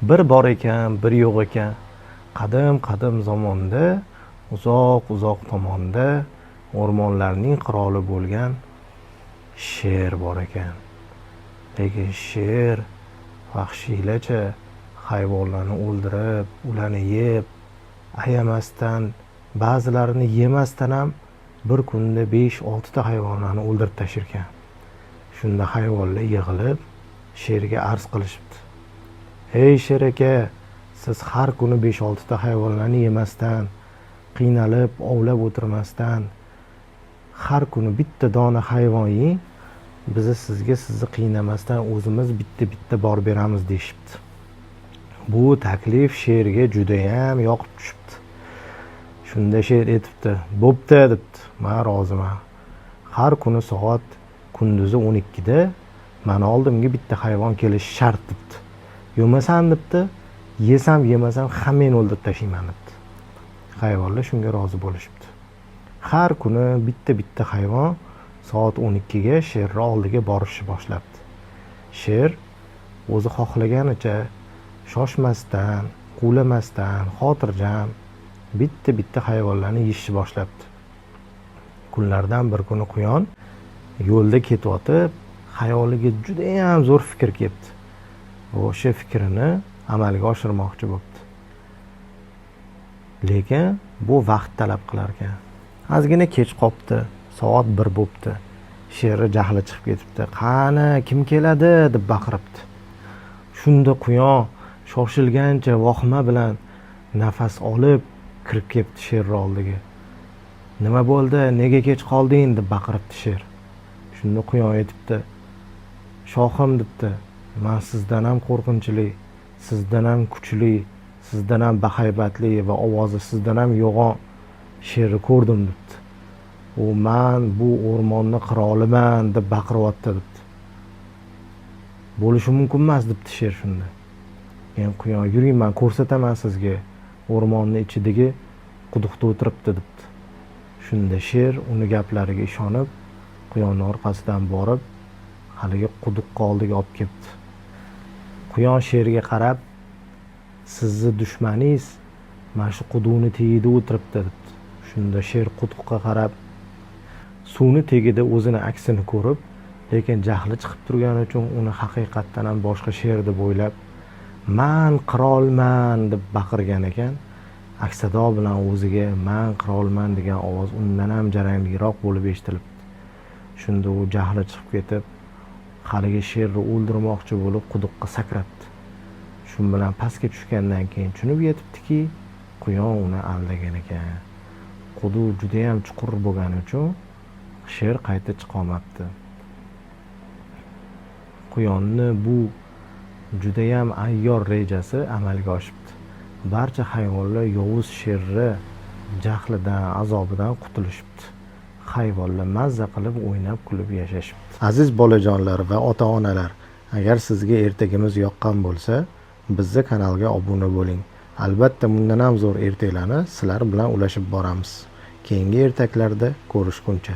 Bir bor ekan, bir yo'q ekan. Qadim zamonda, uzoq tomonda o'rmonlarning qiroli bo'lgan sher bor ekan. Lekin sher vahshiylarcha hayvonlarni o'ldirib, ularni yeb, ayamasdan, ba'zilarini yemasdan ham bir kunda 5-6 ta hayvonlarni o'ldirib tashirgan. Shunda hayvonlar yig'ilib sherga arz qilishibdi. Ey sher aka, siz har kuni 5-6 ta hayvonlarni yemasdan, qiynalib ovlab o'tirmasdan, har kuni bitta dona hayvon yeng, biz sizga sizni qiynamasdan o'zimiz bitta borib beramiz deyishibdi. Bu taklif sherga juda ham yoqib tushibdi. Shunda sher aytibdi, "Bo'pti" debdi. "Men roziman. Har kuni soat kunduzi 12da meni oldimga bitta hayvon kelishi shart" debdi. "Yo'masan" debdi. "Yesam, yemasam hammani o'ldirib tashlayman" debdi. Hayvonlar shunga rozi bo'lishibdi. Har kuni bitta hayvon soat 12ga sherni oldiga borishni boshlabdi. Sher o'zi xohlaganicha shoshmasdan, quvlamasdan, xotirjam bitta hayvonlarni yeyishni boshlabdi. Kunlardan bir kuni quyon yo'lda ketayotib, xayoliga juda ham zo'r fikr kelibdi. O'sha fikrini amalga oshirmoqchi bo'ldi. Lekin bu vaqt talab qilar ekan. Ozgina kech qopti, soat 1 bo'pti. Sherni jahli chiqib ketibdi. "Qani, kim keladi?" deb baqiribdi. Shunda quyon shoshilgancha vohma bilan nafas olib kirib kelibdi sherning oldiga. "Nima bo'ldi? Nega kech qolding?" deb baqiribdi sher. Shunda quyon aytibdi, "Shohim" debdi, "Men sizdan ham qo'rqinchli, sizdan ham kuchli, sizdan ham bahaybatli va ovozi sizdan ham yo'g'on sherni ko'rdim" debdi. "U men bu o'rmonni qiroliman" deb baqiryapti debdi. "Bo'lishi mumkin emas" debdi sher shunda. "Men quyon, yuring, men ko'rsataman sizga. O'rmonning ichidagi quduqda o'tiribdi" debdi. Shunda sher uni gaplariga ishonib, quyonning orqasidan borib, haligi quduqqa oldiga olib kelibdi. Quyon sherga qarab, "Sizni dushmaningiz mana shu quduqning tagida o'tiribdi" debdi. Shunda sher quduqqa qarab, suvni tagida o'zini aksini ko'rib, lekin jahli chiqib turgani uchun uni haqiqatdan ham boshqa sher deb o'ylab, "Men qirolman" deb baqirgan ekan. Aksado bilan o'ziga "Men qirolman" degan ovoz undan ham jarangliroq bo'lib eshitilibdi. Shunda u jahli chiqib ketib, haligi sherni o'ldirmoqchi bo'lib quduqqa sakrabdi. Shu bilan pastga tushgandan keyin tushunib yetibdiki, quyon uni aldagan ekan. Quduq juda ham chuqur bo'lgani uchun sher qayta chiqa olmabdi. Quyonni bu juda ham ayyor rejasi amalga oshibdi. Barcha hayvonlar yovuz sherni jahlidan, azobidan qutulishibdi. Hayvonlar mazza qilib, o'ynab, kulib yashashibdi. Aziz bolajonlar va ota-onalar, agar sizga ertagimiz yoqqan bo'lsa, bizni kanalga obuna bo'ling. Albatta bundan ham zo'r ertaklarni sizlar bilan ulashib boramiz. Keyingi ertaklarda ko'rishguncha.